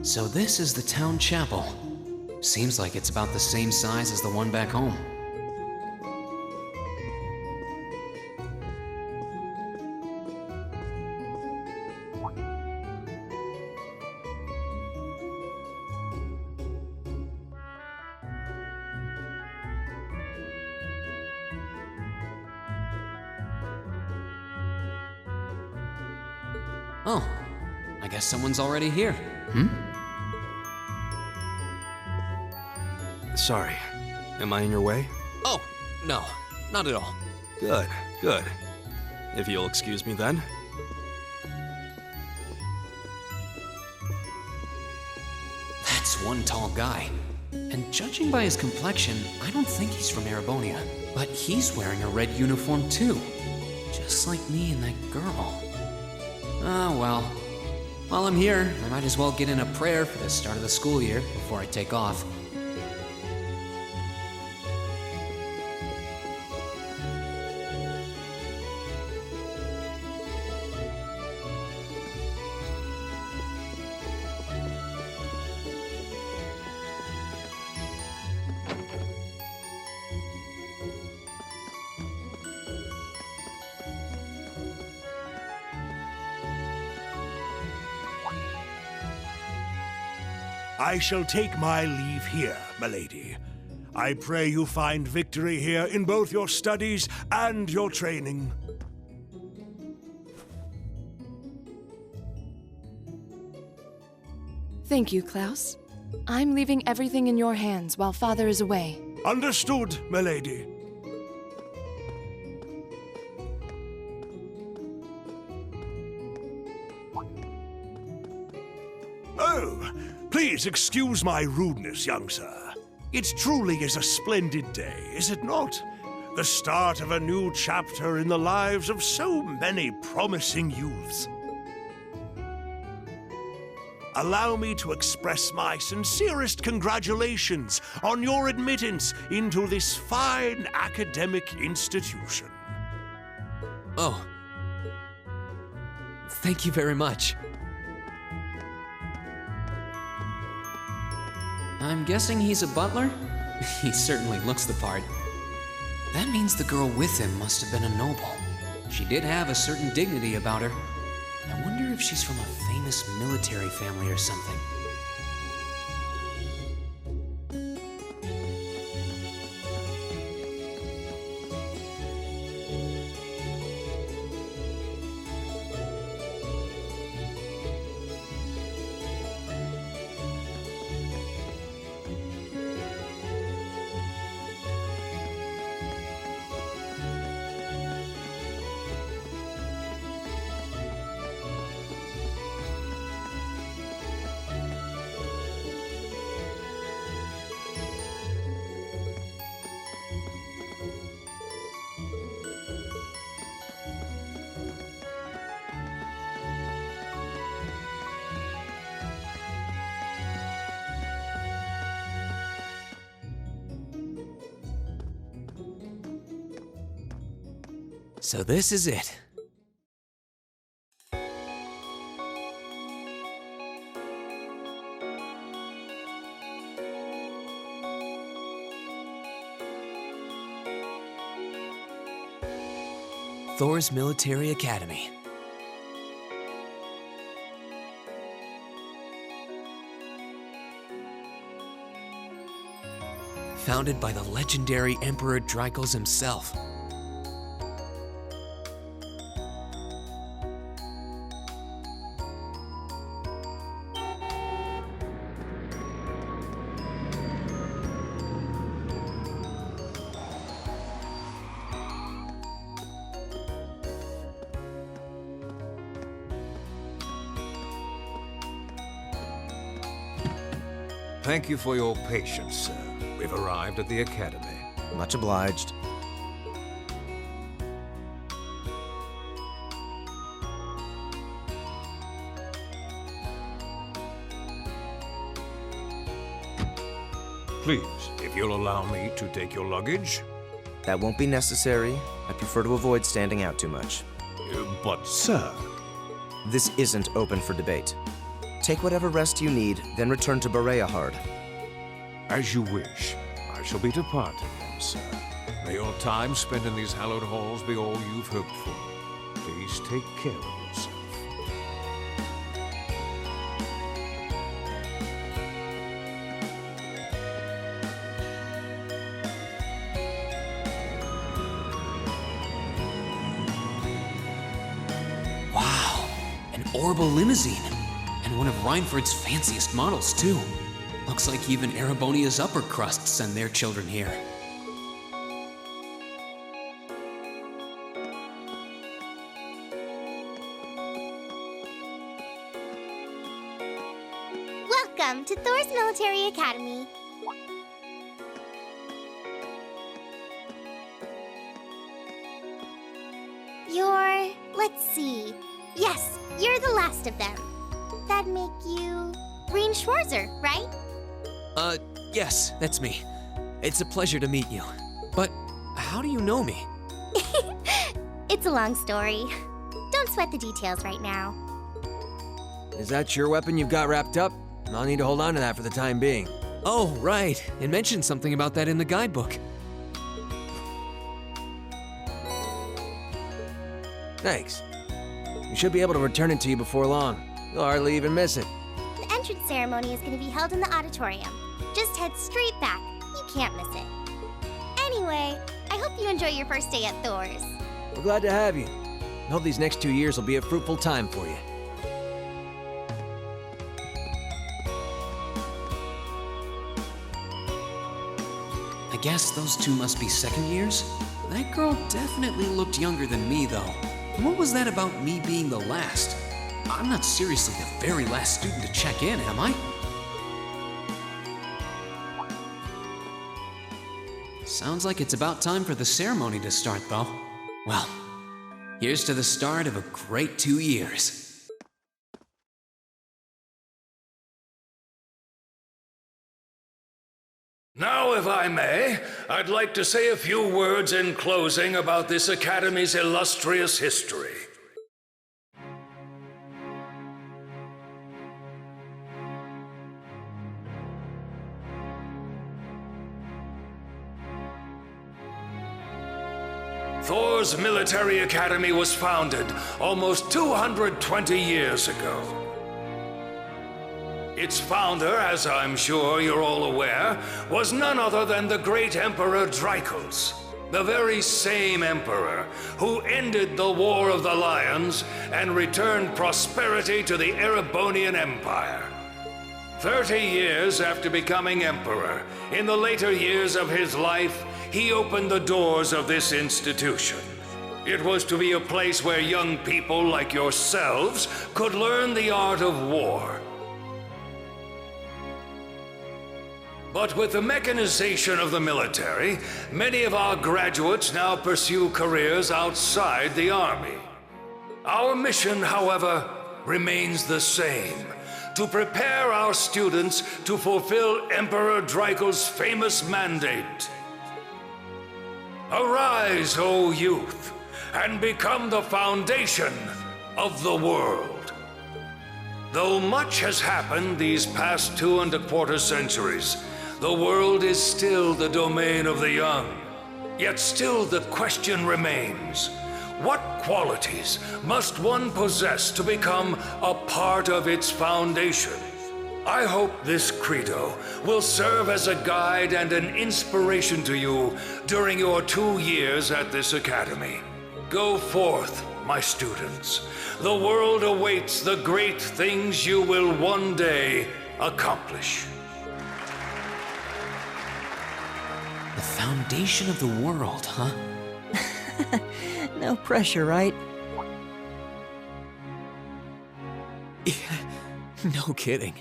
So this is the town chapel. Seems like it's about the same size as the one back home. Oh, I guess someone's already here. Sorry. Am I in your way? Oh, no, not at all. Good, good. If you'll excuse me then. That's one tall guy. And judging by his complexion, I don't think he's from Erebonia. But he's wearing a red uniform too. Just like me and that girl. Ah, well. While I'm here, I might as well get in a prayer for the start of the school year before I take off. I shall take my leave here, milady. I pray you find victory here in both your studies and your training. Thank you, Klaus. I'm leaving everything in your hands while Father is away. Understood, milady. Oh, please excuse my rudeness, young sir. It truly is a splendid day, is it not? The start of a new chapter in the lives of so many promising youths. Allow me to express my sincerest congratulations on your admittance into this fine academic institution. Oh. Thank you very much. I'm guessing he's a butler? He certainly looks the part. That means the girl with him must have been a noble. She did have a certain dignity about her. I wonder if she's from a famous military family or something. So this is it. Thors Military Academy. Founded by the legendary Emperor Dreikels himself. Thank you for your patience, sir. We've arrived at the Academy. Much obliged. Please, if you'll allow me to take your luggage. That won't be necessary. I prefer to avoid standing out too much. But, sir... This isn't open for debate. Take whatever rest you need, then return to Bereahard. As you wish. I shall be departing then, sir. May your time spent in these hallowed halls be all you've hoped for. Please take care of yourself. Wow, an orbital limousine. And one of Rhineford's fanciest models, too. Looks like even Erebonia's upper crust send their children here. Welcome to Thors Military Academy. Let's see. Yes, you're the last of them. That'd make you Reen Schwarzer, right? Yes, that's me. It's a pleasure to meet you. But how do you know me? It's a long story. Don't sweat the details right now. Is that your weapon you've got wrapped up? I'll need to hold on to that for the time being. Oh, right. It mentioned something about that in the guidebook. Thanks. We should be able to return it to you before long. You'll hardly even miss it. The entrance ceremony is going to be held in the auditorium. Just head straight back. You can't miss it. Anyway, I hope you enjoy your first day at Thors. We're glad to have you. I hope these next 2 years will be a fruitful time for you. I guess those two must be second years? That girl definitely looked younger than me, though. What was that about me being the last? I'm not seriously the very last student to check in, am I? Sounds like it's about time for the ceremony to start, though. Well, here's to the start of a great 2 years. Now, if I may, I'd like to say a few words in closing about this Academy's illustrious history. Thors Military Academy was founded almost 220 years ago. Its founder, as I'm sure you're all aware, was none other than the great Emperor Drykos, the very same emperor who ended the War of the Lions and returned prosperity to the Erebonian Empire. 30 years after becoming emperor, in the later years of his life, he opened the doors of this institution. It was to be a place where young people like yourselves could learn the art of war. But with the mechanization of the military, many of our graduates now pursue careers outside the Army. Our mission, however, remains the same: to prepare our students to fulfill Emperor Drykos' famous mandate. Arise, O youth, and become the foundation of the world. Though much has happened these past 2¼ centuries, the world is still the domain of the young. Yet still the question remains: what qualities must one possess to become a part of its foundation? I hope this credo will serve as a guide and an inspiration to you during your 2 years at this academy. Go forth, my students. The world awaits the great things you will one day accomplish. The foundation of the world, huh? No pressure, right? Yeah, no kidding.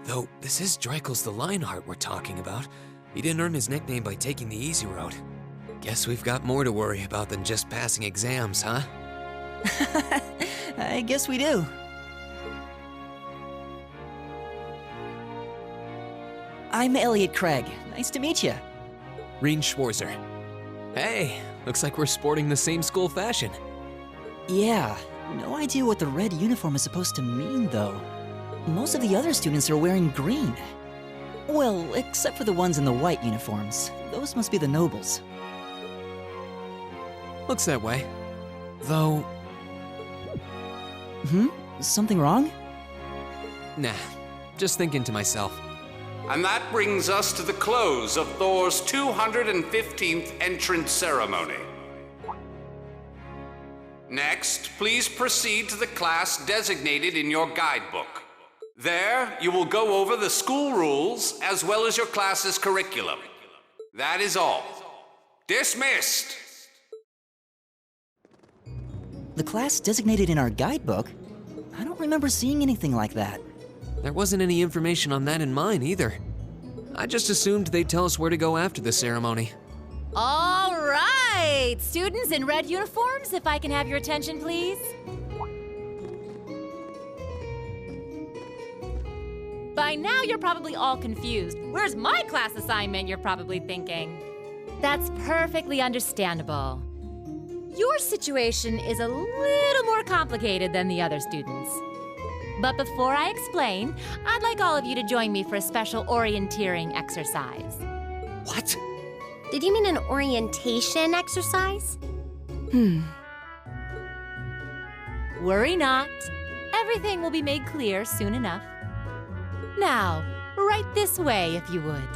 Though this is Drykos the Lionheart we're talking about. He didn't earn his nickname by taking the easy road. Guess we've got more to worry about than just passing exams, huh? I guess we do. I'm Elliot Craig. Nice to meet you. Reen Schwarzer. Hey, looks like we're sporting the same school fashion. Yeah, no idea what the red uniform is supposed to mean, though. Most of the other students are wearing green. Well, except for the ones in the white uniforms. Those must be the nobles. Looks that way. Though, Something wrong? nah, just thinking to myself. And that brings us to the close of Thors' 215th entrance ceremony. Next, please proceed to the class designated in your guidebook. There, you will go over the school rules as well as your class's curriculum. That is all. Dismissed! The class designated in our guidebook? I don't remember seeing anything like that. There wasn't any information on that in mine either. I just assumed they'd tell us where to go after the ceremony. All right! Students in red uniforms, if I can have your attention, please. By now, you're probably all confused. Where's my class assignment, you're probably thinking. That's perfectly understandable. Your situation is a little more complicated than the other students. But before I explain, I'd like all of you to join me for a special orienteering exercise. What? Did you mean an orientation exercise? Worry not. Everything will be made clear soon enough. Now, right this way, if you would.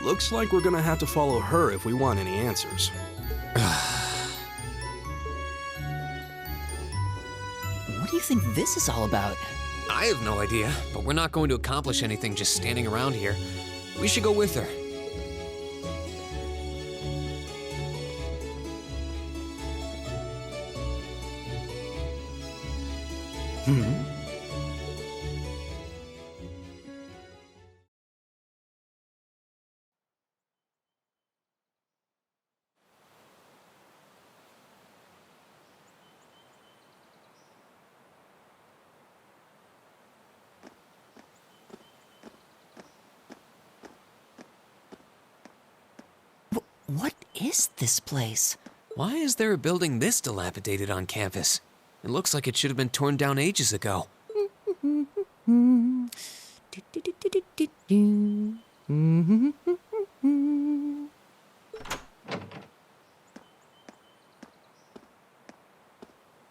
Looks like we're gonna have to follow her if we want any answers. What do you think this is all about? I have no idea, but we're not going to accomplish anything just standing around here. We should go with her. What is this place? Why is there a building this dilapidated on campus? It looks like it should have been torn down ages ago.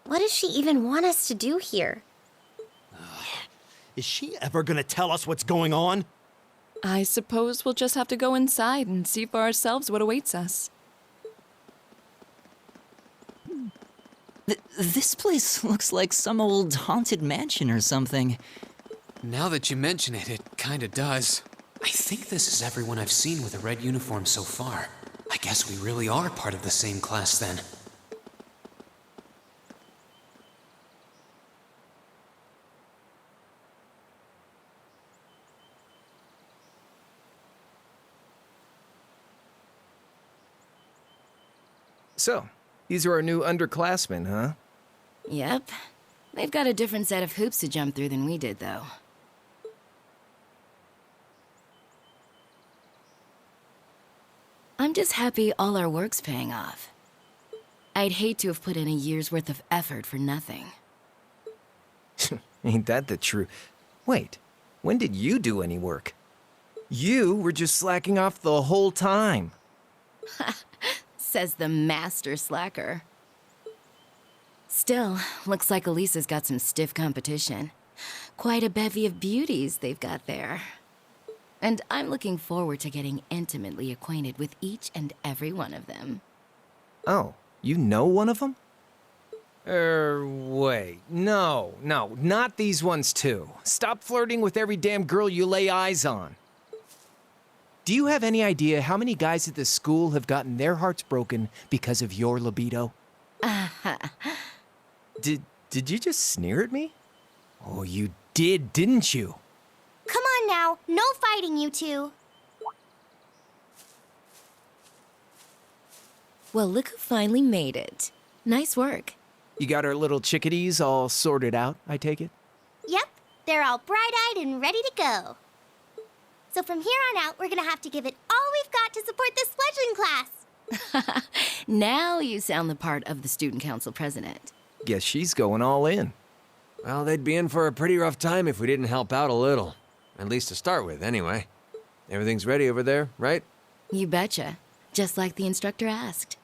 What does she even want us to do here? Is she ever gonna tell us what's going on? I suppose we'll just have to go inside and see for ourselves what awaits us. This place looks like some old haunted mansion or something. Now that you mention it, it kinda does. I think this is everyone I've seen with a red uniform so far. I guess we really are part of the same class then. So, these are our new underclassmen, huh? Yep. They've got a different set of hoops to jump through than we did, though. I'm just happy all our work's paying off. I'd hate to have put in a year's worth of effort for nothing. Ain't that the truth? Wait, when did you do any work? You were just slacking off the whole time. Says the master slacker. Still, looks like Elisa's got some stiff competition. Quite a bevy of beauties they've got there. And I'm looking forward to getting intimately acquainted with each and every one of them. Oh, you know one of them? Wait. No, not these ones too. Stop flirting with every damn girl you lay eyes on. Do you have any idea how many guys at this school have gotten their hearts broken because of your libido? Did you just sneer at me? Oh, you did, didn't you? Come on now, no fighting, you two. Well, look who finally made it. Nice work. You got our little chickadees all sorted out, I take it? Yep, they're all bright-eyed and ready to go. So from here on out, we're gonna have to give it all we've got to support this fledgling class. Now you sound the part of the student council president. Guess she's going all in. Well, they'd be in for a pretty rough time if we didn't help out a little. At least to start with, anyway. Everything's ready over there, right? You betcha. Just like the instructor asked.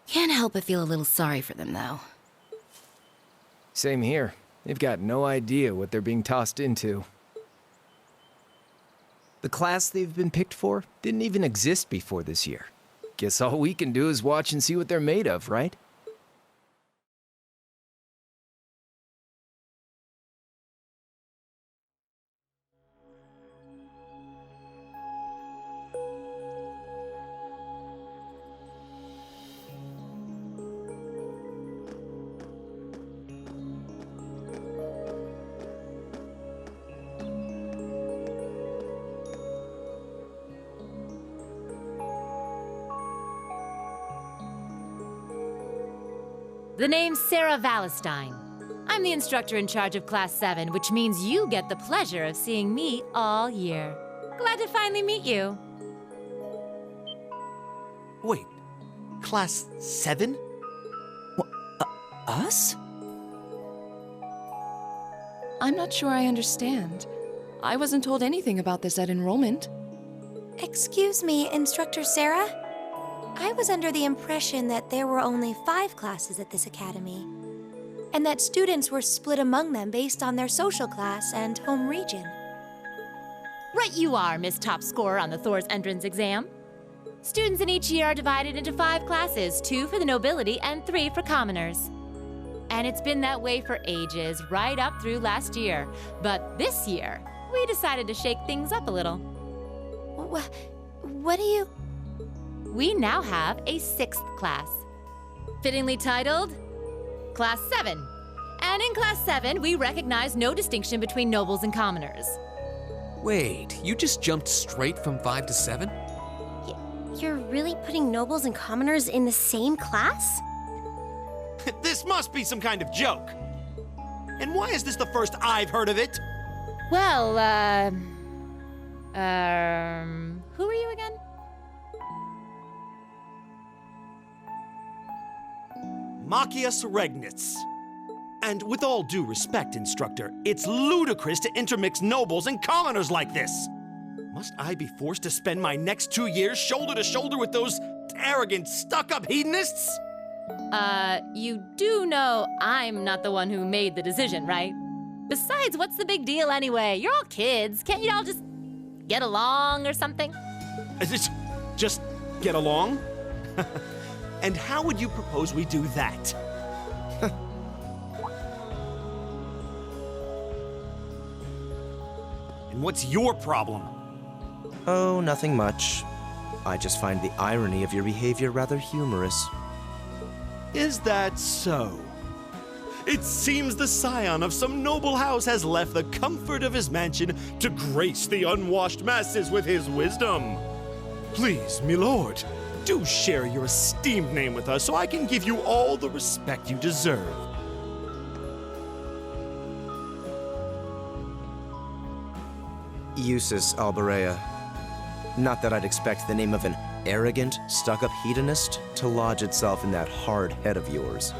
Can't help but feel a little sorry for them, though. Same here. They've got no idea what they're being tossed into. The class they've been picked for didn't even exist before this year. Guess all we can do is watch and see what they're made of, right? The name's Sarah Valestine. I'm the instructor in charge of Class 7, which means you get the pleasure of seeing me all year. Glad to finally meet you. Wait, Class 7? Us? I'm not sure I understand. I wasn't told anything about this at enrollment. Excuse me, Instructor Sarah? I was under the impression that there were only 5 classes at this academy, and that students were split among them based on their social class and home region. Right you are, Miss Top Scorer on the Thors entrance exam. Students in each year are divided into 5 classes, 2 for the nobility and 3 for commoners. And it's been that way for ages, right up through last year. But this year, we decided to shake things up a little. What do you... We now have a 6th class, fittingly titled Class 7. And in Class 7, we recognize no distinction between nobles and commoners. Wait, you just jumped straight from 5 to 7? You're really putting nobles and commoners in the same class? This must be some kind of joke. And why is this the first I've heard of it? Well, who are you again? Machias Regnitz. And with all due respect, Instructor, it's ludicrous to intermix nobles and commoners like this. Must I be forced to spend my next 2 years shoulder to shoulder with those arrogant, stuck-up hedonists? You do know I'm not the one who made the decision, right? Besides, what's the big deal anyway? You're all kids. Can't you all just get along or something? Just get along? And how would you propose we do that? And what's your problem? Oh, nothing much. I just find the irony of your behavior rather humorous. Is that so? It seems the scion of some noble house has left the comfort of his mansion to grace the unwashed masses with his wisdom. Please, milord, do share your esteemed name with us so I can give you all the respect you deserve. Eustace Alberea. Not that I'd expect the name of an arrogant, stuck-up hedonist to lodge itself in that hard head of yours.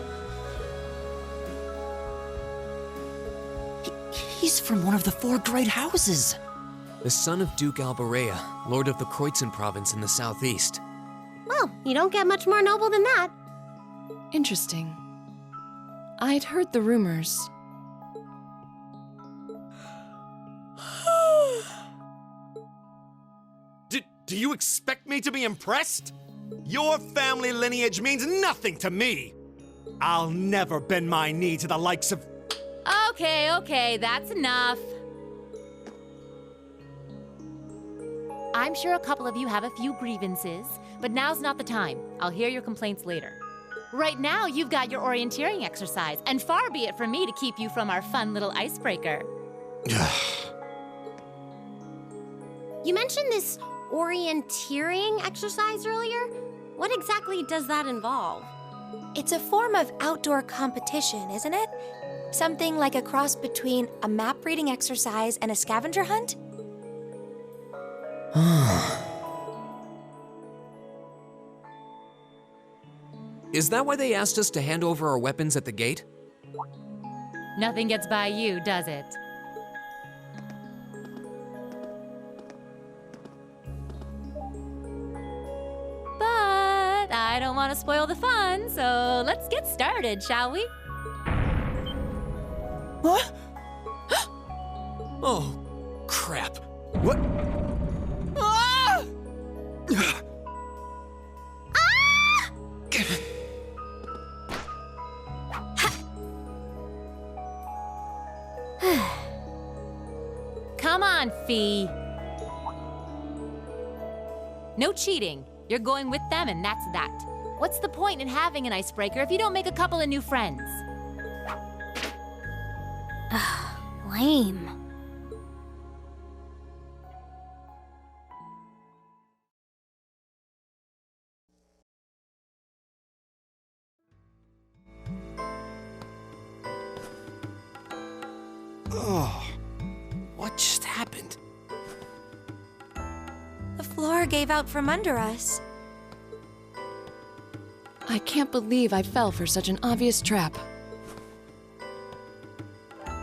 He's from one of the 4 great houses. The son of Duke Alberea, lord of the Kreutzen province in the southeast. Well, you don't get much more noble than that. Interesting. I'd heard the rumors. Do you expect me to be impressed? Your family lineage means nothing to me. I'll never bend my knee to the likes of... Okay, that's enough. I'm sure a couple of you have a few grievances, but now's not the time. I'll hear your complaints later. Right now, you've got your orienteering exercise, and far be it from me to keep you from our fun little icebreaker. You mentioned this orienteering exercise earlier? What exactly does that involve? It's a form of outdoor competition, isn't it? Something like a cross between a map-reading exercise and a scavenger hunt? Is that why they asked us to hand over our weapons at the gate? Nothing gets by you, does it? But I don't want to spoil the fun, so let's get started, shall we? What? Oh, crap. What? Ah! Come on, Fee. No cheating. You're going with them, and that's that. What's the point in having an icebreaker if you don't make a couple of new friends? Lame. Oh, what just happened? The floor gave out from under us. I can't believe I fell for such an obvious trap.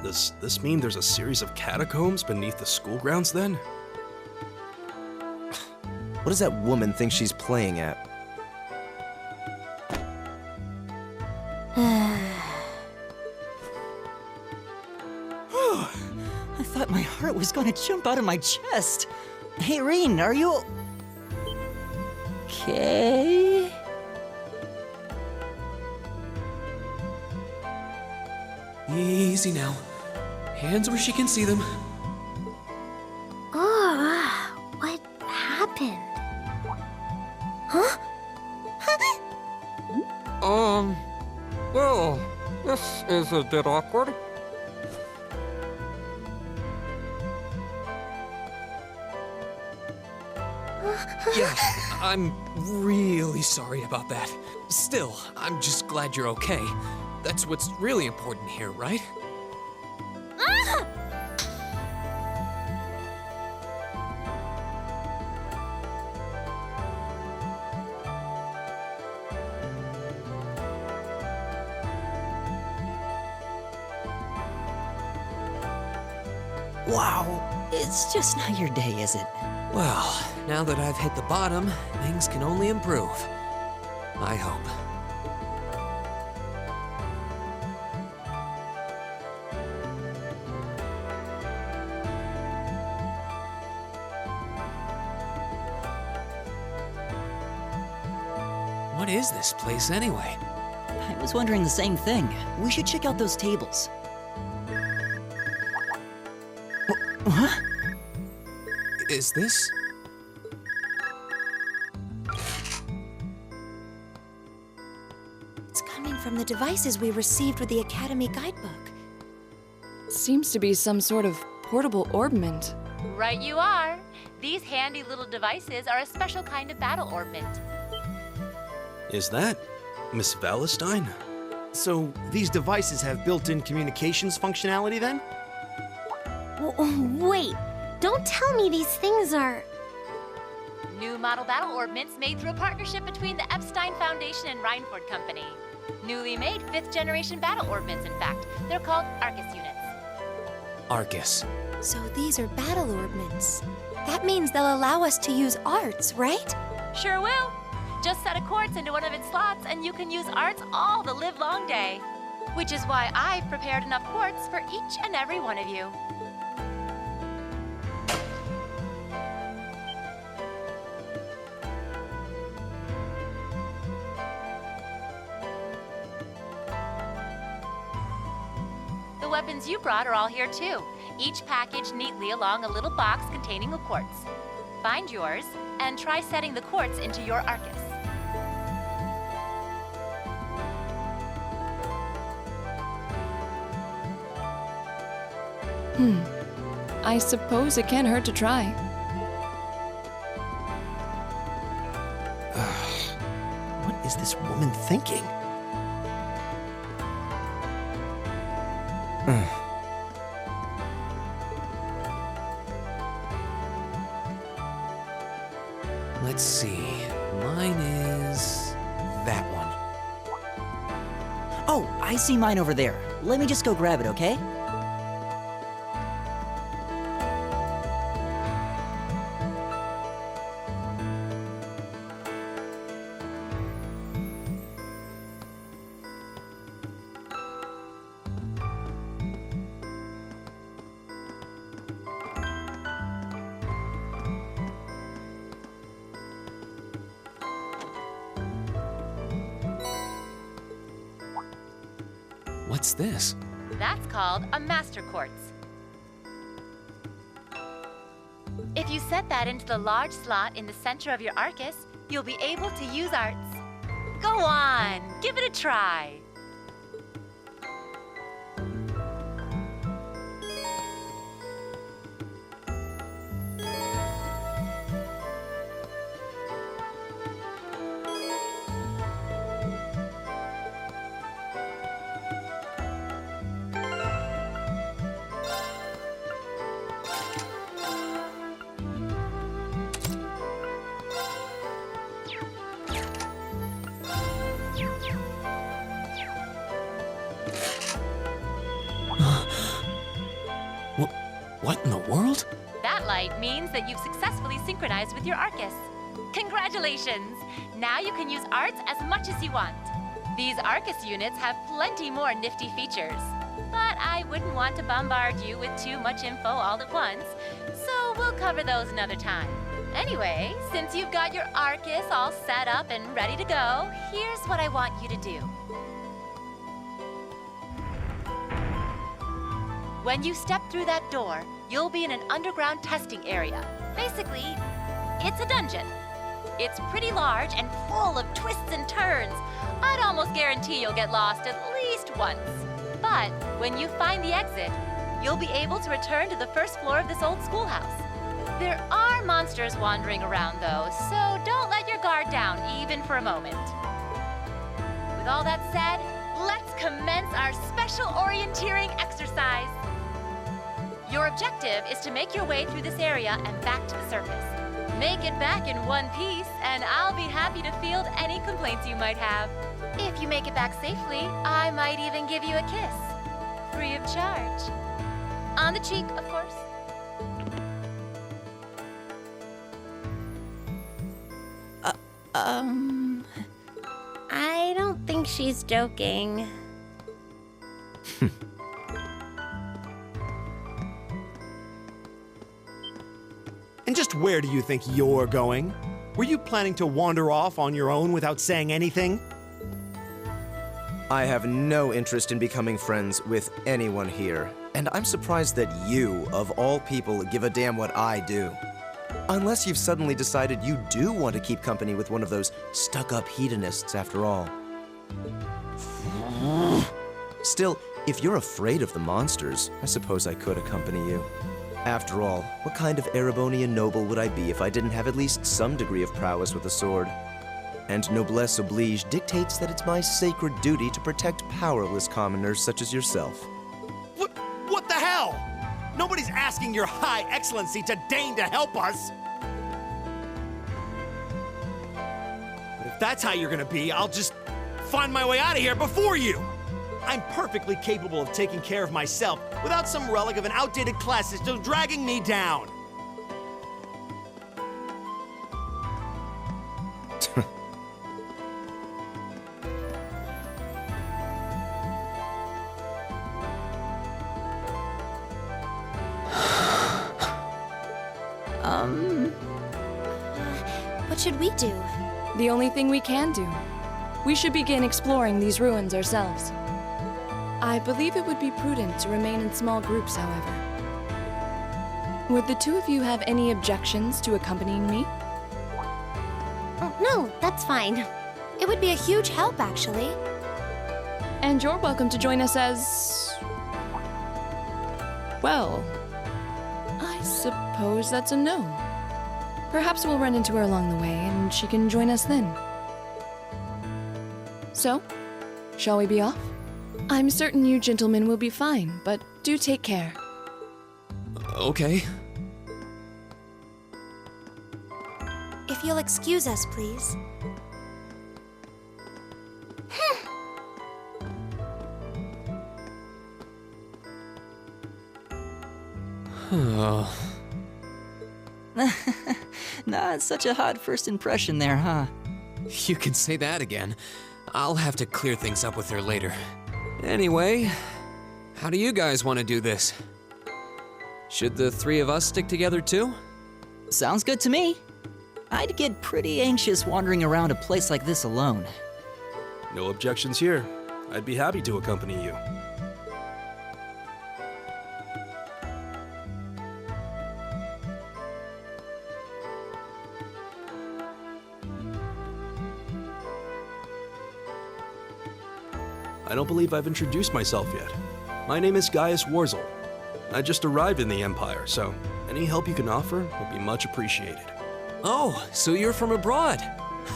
Does this mean there's a series of catacombs beneath the school grounds then? What does that woman think she's playing at? I thought my heart was gonna jump out of my chest. Hey, Reen, are you... okay? Easy now. Hands where she can see them. What happened? Huh? Well, this is a bit awkward. Yeah, I'm really sorry about that. Still, I'm just glad you're okay. That's what's really important here, right? Wow, it's just not your day, is it? Well, now that I've hit the bottom, things can only improve. I hope. What is this place anyway? I was wondering the same thing. We should check out those tables. Huh? Is this? It's coming from the devices we received with the Academy guidebook. Seems to be some sort of portable orbment. Right you are. These handy little devices are a special kind of battle orbment. Is that Miss Valestine? So these devices have built-in communications functionality then? Wait, don't tell me these things are... New model battle orbments made through a partnership between the Epstein Foundation and Reinford Company. Newly made 5th generation battle orbments, in fact. They're called Arcus units. Arcus. So these are battle orbments. That means they'll allow us to use arts, right? Sure will. Just set a quartz into one of its slots and you can use arts all the livelong day. Which is why I've prepared enough quartz for each and every one of you. The weapons you brought are all here too, each packaged neatly along a little box containing a quartz. Find yours and try setting the quartz into your Arcus. I suppose it can't hurt to try. What is this woman thinking? Let's see. Mine is that one. I see mine over there. Let me just go grab it, okay? What's this? That's called a master quartz. If you set that into the large slot in the center of your Arcus, you'll be able to use arts. Go on, give it a try. What in the world? That light means that you've successfully synchronized with your Arcus. Congratulations! Now you can use arts as much as you want. These Arcus units have plenty more nifty features. But I wouldn't want to bombard you with too much info all at once, so we'll cover those another time. Anyway, since you've got your Arcus all set up and ready to go, here's what I want you to do. When you step through that door, you'll be in an underground testing area. Basically, it's a dungeon. It's pretty large and full of twists and turns. I'd almost guarantee you'll get lost at least once. But when you find the exit, you'll be able to return to the first floor of this old schoolhouse. There are monsters wandering around, though, so don't let your guard down even for a moment. With all that said, let's commence our special orienteering exercise. Your objective is to make your way through this area and back to the surface. Make it back in one piece, and I'll be happy to field any complaints you might have. If you make it back safely, I might even give you a kiss. Free of charge. On the cheek, of course. I don't think she's joking. And just where do you think you're going? Were you planning to wander off on your own without saying anything? I have no interest in becoming friends with anyone here, and I'm surprised that you, of all people, give a damn what I do. Unless you've suddenly decided you do want to keep company with one of those stuck-up hedonists after all. Still, if you're afraid of the monsters, I suppose I could accompany you. After all, what kind of Erebonian noble would I be if I didn't have at least some degree of prowess with a sword? And noblesse oblige dictates that it's my sacred duty to protect powerless commoners such as yourself. What the hell? Nobody's asking your high excellency to deign to help us! But if that's how you're gonna be, I'll just find my way out of here before you! I'm perfectly capable of taking care of myself without some relic of an outdated class system dragging me down. What should we do? The only thing we can do. We should begin exploring these ruins ourselves. I believe it would be prudent to remain in small groups, however. Would the two of you have any objections to accompanying me? Oh, no, that's fine. It would be a huge help, actually. And you're welcome to join us as... well, I suppose that's a no. Perhaps we'll run into her along the way, and she can join us then. So, shall we be off? I'm certain you gentlemen will be fine, but do take care. Okay. If you'll excuse us, please. Oh. Not such a hot first impression there, huh? You can say that again. I'll have to clear things up with her later. Anyway, how do you guys want to do this? Should the three of us stick together too? Sounds good to me. I'd get pretty anxious wandering around a place like this alone. No objections here. I'd be happy to accompany you. I don't believe I've introduced myself yet. My name is Gaius Warzel. I just arrived in the Empire, so any help you can offer would be much appreciated. Oh, so you're from abroad.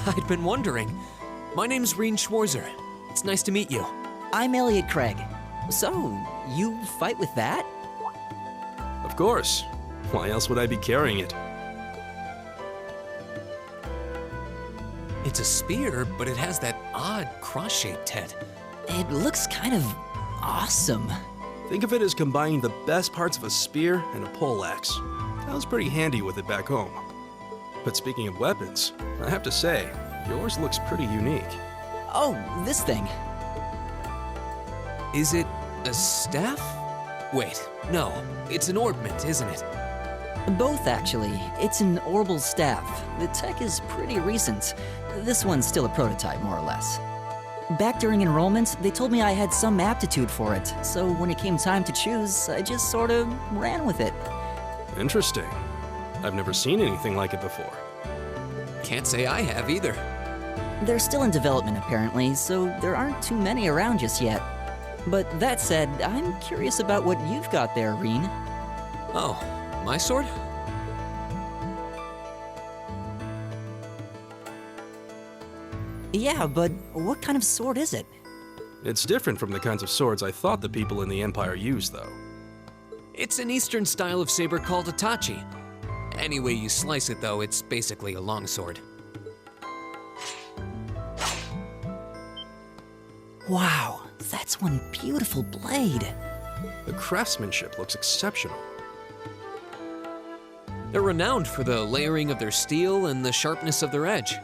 I'd been wondering. My name's Reen Schwarzer. It's nice to meet you. I'm Elliot Craig. So, you fight with that? Of course. Why else would I be carrying it? It's a spear, but it has that odd cross-shaped head. It looks kind of awesome. Think of it as combining the best parts of a spear and a poleaxe. I was pretty handy with it back home. But speaking of weapons, I have to say, yours looks pretty unique. Oh, this thing. Is it a staff? Wait, no, it's an orbment, isn't it? Both, actually. It's an orbital staff. The tech is pretty recent. This one's still a prototype, more or less. Back during enrollment, they told me I had some aptitude for it, so when it came time to choose, I just sort of ran with it. Interesting. I've never seen anything like it before. Can't say I have either. They're still in development, apparently, so there aren't too many around just yet. But that said, I'm curious about what you've got there, Reen. Oh, my sword? Yeah, but what kind of sword is it? It's different from the kinds of swords I thought the people in the Empire used, though. It's an Eastern style of saber called Itachi. Any way you slice it, though, it's basically a longsword. Wow, that's one beautiful blade. The craftsmanship looks exceptional. They're renowned for the layering of their steel and the sharpness of their edge.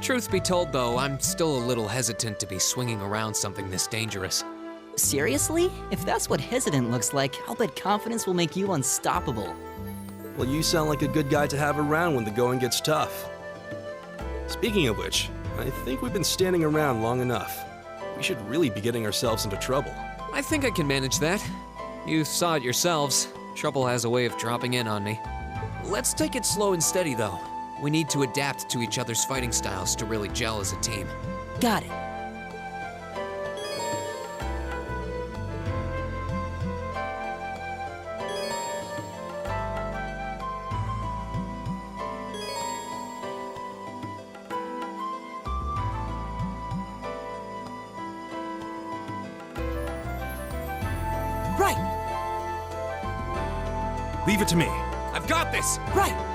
Truth be told, though, I'm still a little hesitant to be swinging around something this dangerous. Seriously? If that's what hesitant looks like, I'll bet confidence will make you unstoppable. Well, you sound like a good guy to have around when the going gets tough. Speaking of which, I think we've been standing around long enough. We should really be getting ourselves into trouble. I think I can manage that. You saw it yourselves. Trouble has a way of dropping in on me. Let's take it slow and steady, though. We need to adapt to each other's fighting styles to really gel as a team. Got it. Leave it to me. I've got this! Right!